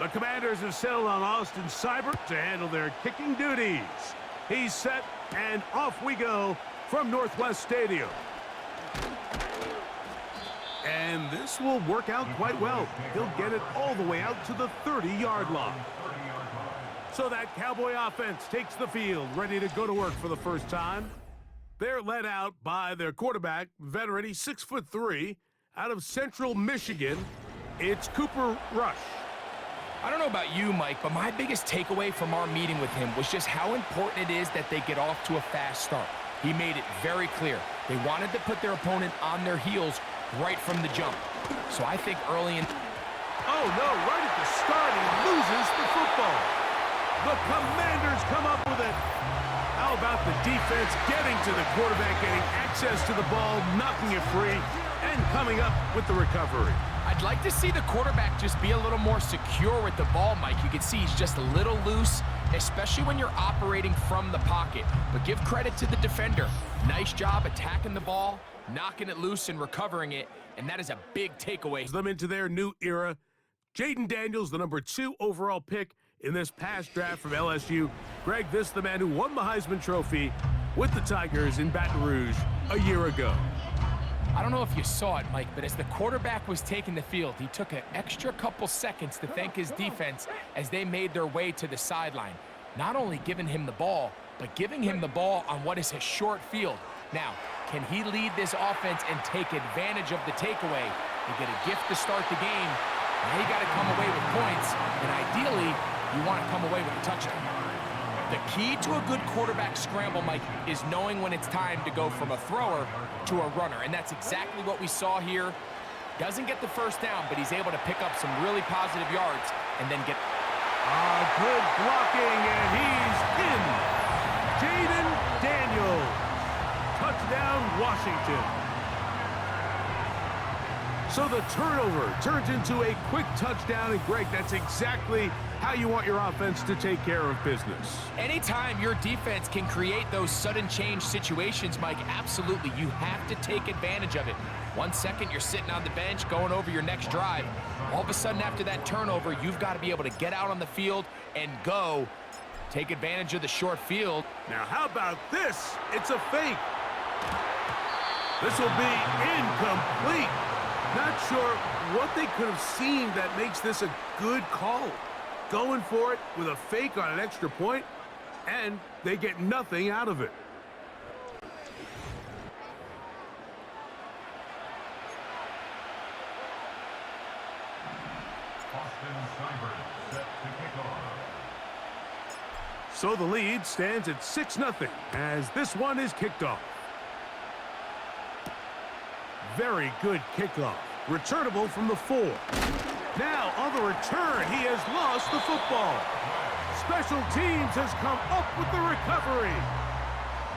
The Commanders have settled on Austin Seibert to handle their kicking duties. He's set, and off we go from Northwest Stadium. And this will work out quite well. He'll get it all the way out to the 30-yard line. So that Cowboy offense takes the field, ready to go to work for the first time. They're led out by their quarterback, veteran, he's 6'3", out of Central Michigan. It's Cooper Rush. I don't know about you, Mike, but my biggest takeaway from our meeting with him was just how important it is that they get off to a fast start. He made it very clear. They wanted to put their opponent on their heels right from the jump. So I think early in... Oh, no, right at the start, he loses the football. The Commanders come up with it. How about the defense getting to the quarterback, getting access to the ball, knocking it free, and coming up with the recovery? I'd like to see the quarterback just be a little more secure with the ball, Mike. You can see he's just a little loose, especially when you're operating from the pocket. But give credit to the defender. Nice job attacking the ball, knocking it loose and recovering it, and that is a big takeaway. Them into their new era. Jaden Daniels, the number 2 overall pick in this past draft from LSU. Greg, this is the man who won the Heisman Trophy with the Tigers in Baton Rouge a year ago. I don't know if you saw it, Mike, but as the quarterback was taking the field, he took an extra couple seconds to thank his defense as they made their way to the sideline. Not only giving him the ball, but giving him the ball on what is a short field. Now, can he lead this offense and take advantage of the takeaway? You get a gift to start the game. Now you got to come away with points, and ideally, you want to come away with a touchdown. The key to a good quarterback scramble, Mike, is knowing when it's time to go from a thrower to a runner, and that's exactly what we saw here. Doesn't get the first down, but he's able to pick up some really positive yards and then get... Good blocking, and he's in. Jaden Daniels. Touchdown, Washington. So the turnover turns into a quick touchdown, and Greg, that's exactly how you want your offense to take care of business. Anytime your defense can create those sudden change situations, Mike, absolutely, you have to take advantage of it. 1 second, you're sitting on the bench, going over your next drive. All of a sudden, after that turnover, you've got to be able to get out on the field and go. Take advantage of the short field. Now, how about this? It's a fake. This will be incomplete. Not sure what they could have seen that makes this a good call. Going for it with a fake on an extra point, and they get nothing out of it. So the lead stands at 6-0 as this one is kicked off. Very good kickoff. Returnable from the 4. Now, on the return, he has lost the football. Special teams has come up with the recovery.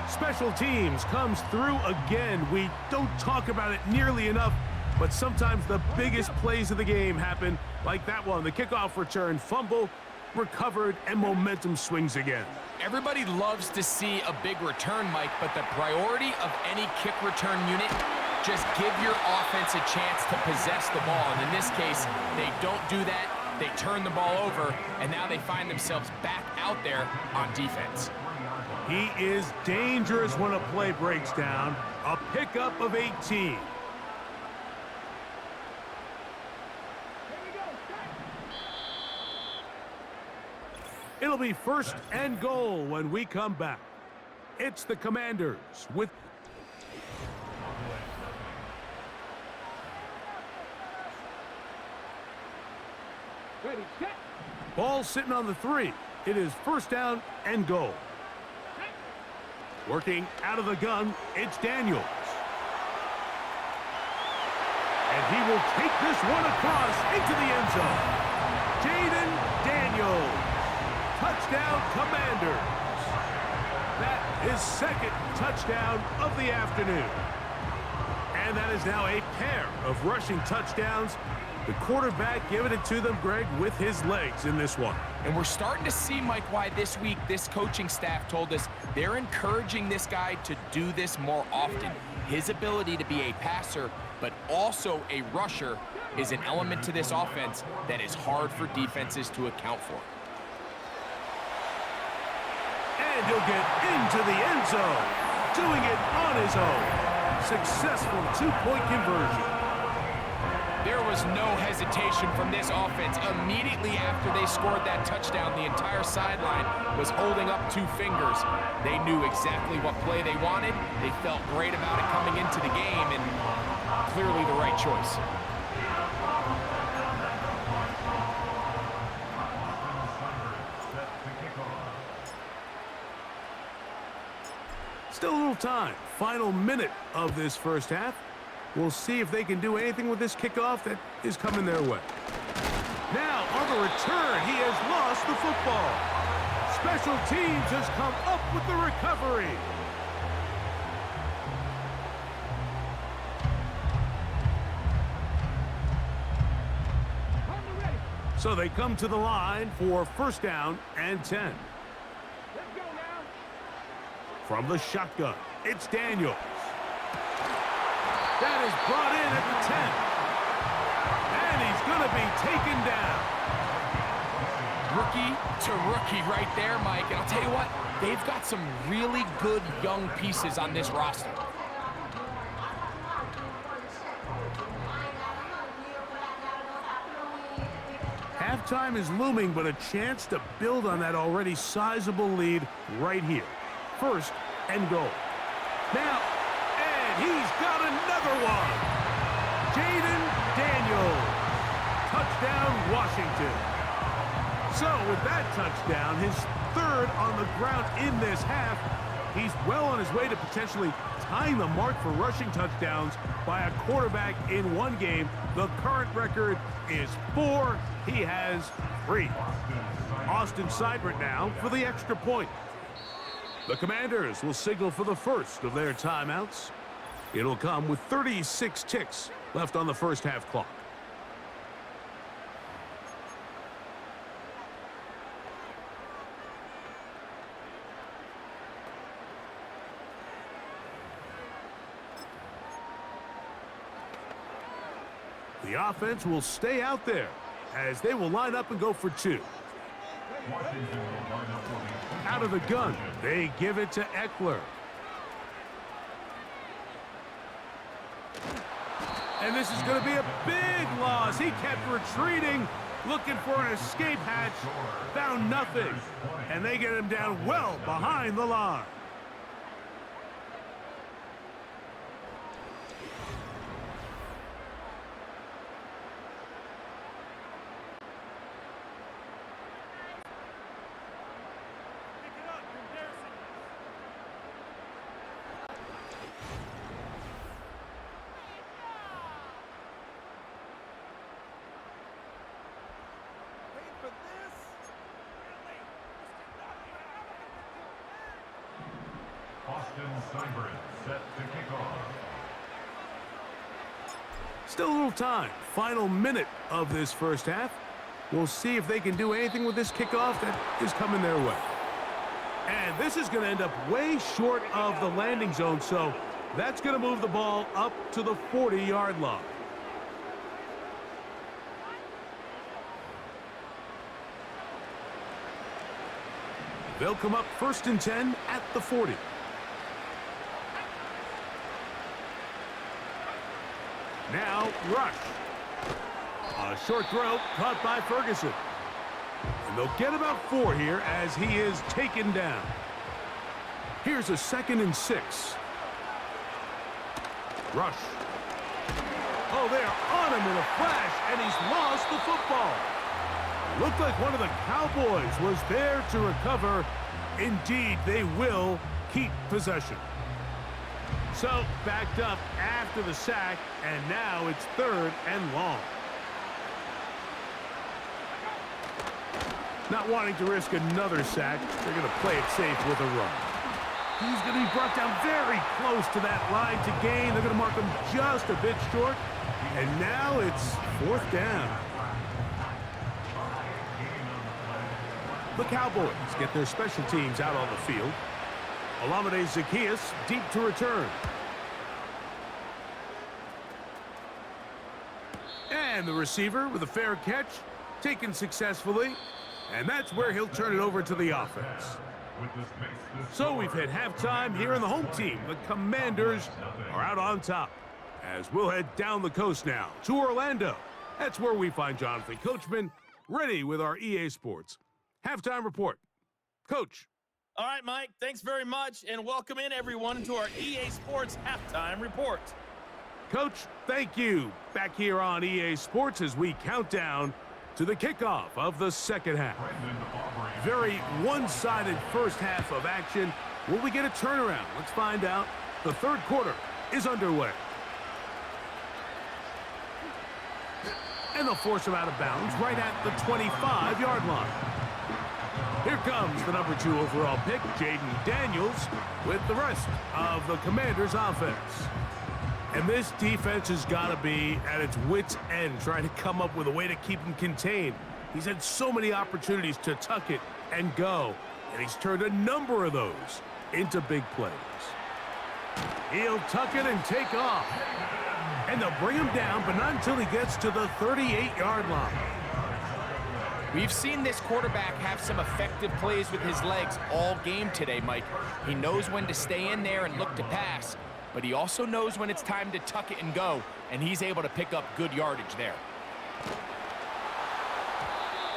Special teams comes through again. We don't talk about it nearly enough, but sometimes the biggest plays of the game happen like that one. The kickoff return, fumble, recovered, and momentum swings again. Everybody loves to see a big return, Mike, but the priority of any kick return unit, just give your offense a chance to possess the ball. And in this case, they don't do that. They turn the ball over, and now they find themselves back out there on defense. He is dangerous when a play breaks down. A pickup of 18. It'll be 1st and goal when we come back. It's the Commanders with... Ready, set. Ball sitting on the 3. It is 1st down and goal. Working out of the gun, it's Daniels. And he will take this one across into the end zone. Jaden Daniels. Touchdown, Commanders. That is 2nd touchdown of the afternoon. And that is now a pair of rushing touchdowns. The quarterback giving it to them, Greg, with his legs in this one. And we're starting to see, Mike, why this week this coaching staff told us they're encouraging this guy to do this more often. His ability to be a passer, but also a rusher, is an element to this offense that is hard for defenses to account for. And he'll get into the end zone, doing it on his own. Successful two-point conversion. There was no hesitation from this offense. Immediately after they scored that touchdown, the entire sideline was holding up two fingers. They knew exactly what play they wanted. They felt great about it coming into the game, and clearly the right choice. Still a little time. Final minute of this first half. We'll see if they can do anything with this kickoff that is coming their way. Now, on the return, he has lost the football. Special teams has come up with the recovery. So they come to the line for first down and 10. From the shotgun, it's Daniels. That is brought in at the 10. And he's going to be taken down. Rookie to rookie right there, Mike. And I'll tell you what, they've got some really good young pieces on this roster. Halftime is looming, but a chance to build on that already sizable lead right here. First and goal. Now, and he's got another one. Jaden Daniels. Touchdown, Washington. So with that touchdown, his third on the ground in this half, he's well on his way to potentially tying the mark for rushing touchdowns by a quarterback in one game. The current record is 4. He has 3. Austin Seibert now for the extra point. The Commanders will signal for the first of their timeouts. It'll come with 36 ticks left on the first half clock. The offense will stay out there as they will line up and go for 2. Out of the gun, they give it to Eckler. And this is going to be a big loss. He kept retreating, looking for an escape hatch, found nothing. And they get him down well behind the line. Set to kick off. Still a little time. Final minute of this first half. We'll see if they can do anything with this kickoff that is coming their way. And this is going to end up way short of the landing zone, so that's going to move the ball up to the 40-yard line. They'll come up first and 10 at the 40. Now, rush. A short throw caught by Ferguson. And they'll get about 4 here as he is taken down. Here's a 2nd and 6. Rush. Oh, they are on him in a flash, and he's lost the football. Looked like one of the Cowboys was there to recover. Indeed, they will keep possession. So, backed up after the sack, and now it's 3rd and long. Not wanting to risk another sack, they're going to play it safe with a run. He's going to be brought down very close to that line to gain. They're going to mark him just a bit short, and now it's 4th down. The Cowboys get their special teams out on the field. Olamide Zaccheaus deep to return. And And the receiver with a fair catch, taken successfully, and that's where he'll turn it over to the offense. So we've hit halftime here in the home team. The Commanders are out on top. As we'll head down the coast now to Orlando. That's where we find Jonathan Coachman ready with our EA Sports halftime report. Coach. All right, Mike, thanks very much, and welcome in everyone to our EA Sports halftime report. Coach, thank you. Back here on EA Sports as we count down to the kickoff of the second half. Very one-sided first half of action. Will we get a turnaround? Let's find out. The third quarter is underway. And they'll force him out of bounds right at the 25-yard line. Here comes the number 2 overall pick, Jaden Daniels, with the rest of the Commanders' offense. And this defense has got to be at its wits' end, trying to come up with a way to keep him contained. He's had so many opportunities to tuck it and go, and he's turned a number of those into big plays. He'll tuck it and take off. And they'll bring him down, but not until he gets to the 38-yard line. We've seen this quarterback have some effective plays with his legs all game today, Mike. He knows when to stay in there and look to pass, but he also knows when it's time to tuck it and go, and he's able to pick up good yardage there.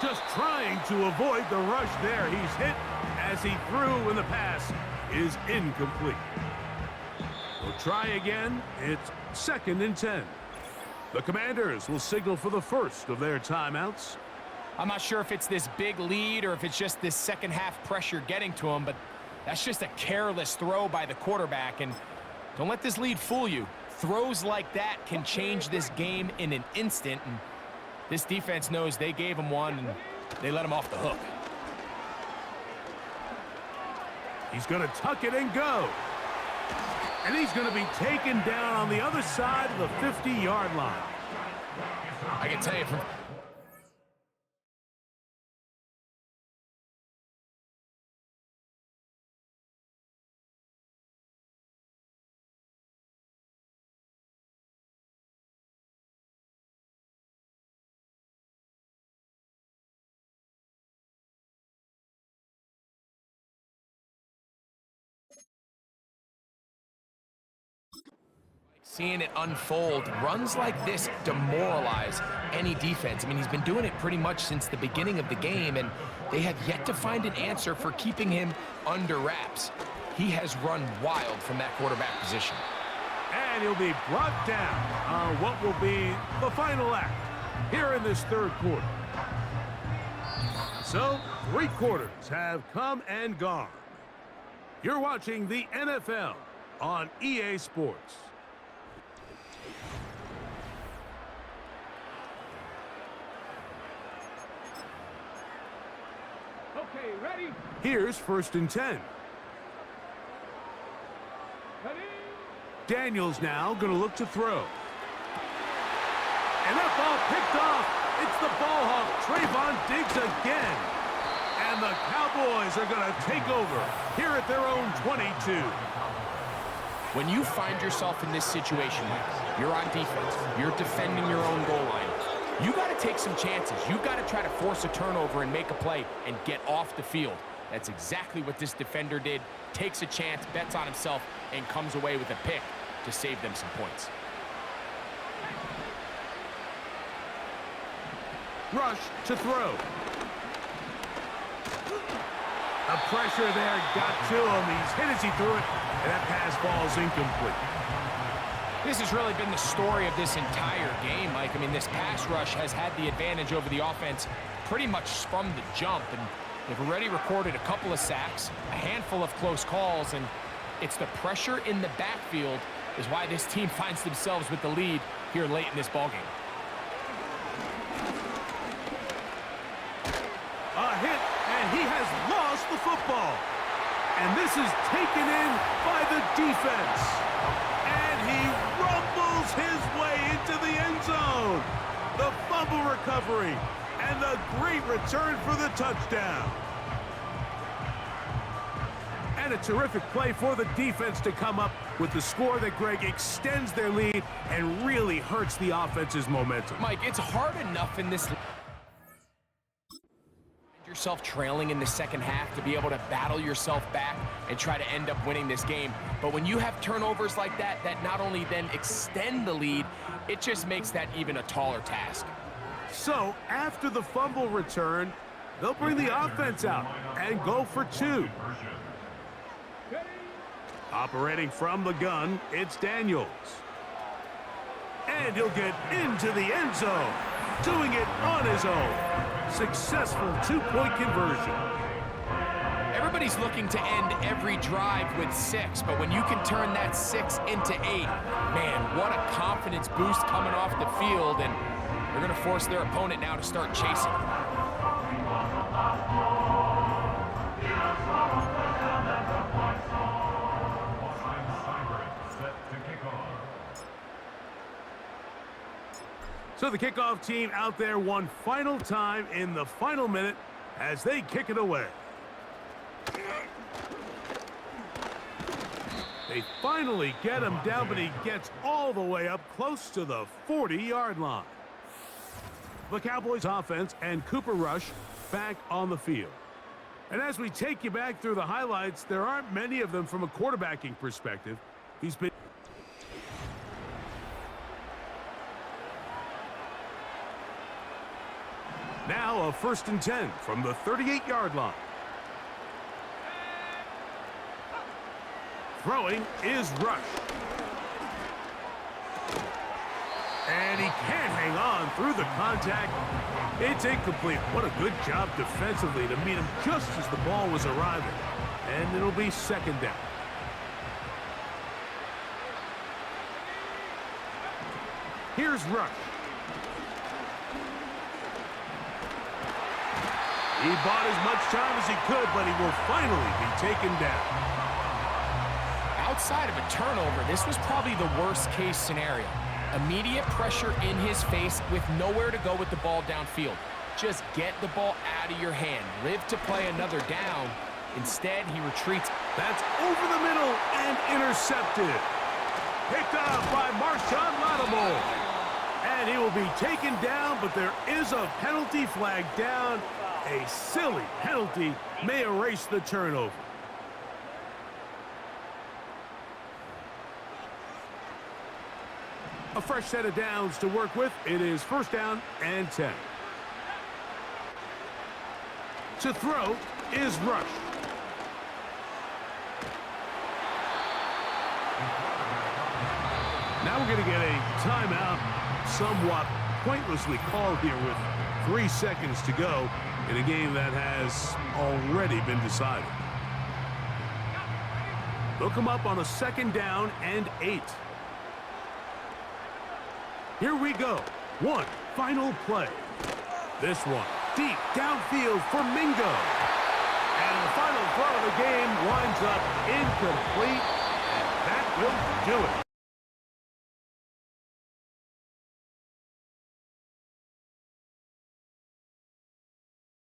Just trying to avoid the rush there. He's hit as he threw, and the pass is incomplete. We'll try again. It's 2nd and 10. The Commanders will signal for the first of their timeouts. I'm not sure if it's this big lead or if it's just this second half pressure getting to him, but that's just a careless throw by the quarterback, and don't let this lead fool you. Throws like that can change this game in an instant, and this defense knows they gave him one, and they let him off the hook. He's going to tuck it and go. And he's going to be taken down on the other side of the 50-yard line. I can tell you from... Seeing it unfold, runs like this demoralize any defense. I mean, he's been doing it pretty much since the beginning of the game, and they have yet to find an answer for keeping him under wraps. He has run wild from that quarterback position. And he'll be brought down on what will be the final act here in this third quarter. So, 3 quarters have come and gone. You're watching the NFL on EA Sports. Okay, ready? Here's 1st and 10. Ready? Daniels now going to look to throw. And that ball picked off. It's the ball hawk, Trayvon Diggs again. And the Cowboys are going to take over here at their own 22. When you find yourself in this situation, you're on defense, you're defending your own goal line, you got to take some chances. You got to try to force a turnover and make a play and get off the field. That's exactly what this defender did. Takes a chance, bets on himself, and comes away with a pick to save them some points. Rush to throw. The pressure there got to him. He's hit as he threw it, and that pass falls incomplete. This has really been the story of this entire game, Mike. I mean, this pass rush has had the advantage over the offense pretty much from the jump, and they've already recorded a couple of sacks, a handful of close calls, and it's the pressure in the backfield is why this team finds themselves with the lead here late in this ballgame. A hit, and he has lost the football. And this is taken in by the defense. And he rumbles his way into the end zone. The fumble recovery and the great return for the touchdown. And a terrific play for the defense to come up with the score that, Greg, extends their lead and really hurts the offense's momentum. Mike, it's hard enough in this yourself trailing in the second half to be able to battle yourself back and try to end up winning this game. But when you have turnovers like that, that not only then extend the lead, it just makes that even a taller task. So, after the fumble return, they'll bring the offense out and go for two. Operating from the gun, it's Daniels. And he'll get into the end zone, doing it on his own. Successful two-point conversion. Everybody's looking to end every drive with 6, but when you can turn that 6 into 8, man, what a confidence boost coming off the field, and they're going to force their opponent now to start chasing. So the kickoff team out there one final time in the final minute as they kick it away. They finally get him down, but he gets all the way up close to the 40-yard line. The Cowboys offense and Cooper Rush back on the field. And as we take you back through the highlights, there aren't many of them from a quarterbacking perspective. He's been now a 1st and 10 from the 38-yard line. Throwing is Rush. And he can't hang on through the contact. It's incomplete. What a good job defensively to meet him just as the ball was arriving. And it'll be 2nd down. Here's Rush. He bought as much time as he could, but he will finally be taken down. Outside of a turnover, this was probably the worst-case scenario. Immediate pressure in his face with nowhere to go with the ball downfield. Just get the ball out of your hand. Live to play another down. Instead, he retreats. That's over the middle and intercepted. Picked up by Marshawn Lattimore. And he will be taken down, but there is a penalty flag down. A silly penalty may erase the turnover. A fresh set of downs to work with. It is 1st down and 10. To throw is Rush. Now we're going to get a timeout, somewhat pointlessly called here with 3 seconds to go in a game that has already been decided. They'll come up on a 2nd down and 8. Here we go. One final play. This one deep downfield for Mingo. And the final throw of the game winds up incomplete. And that will do it.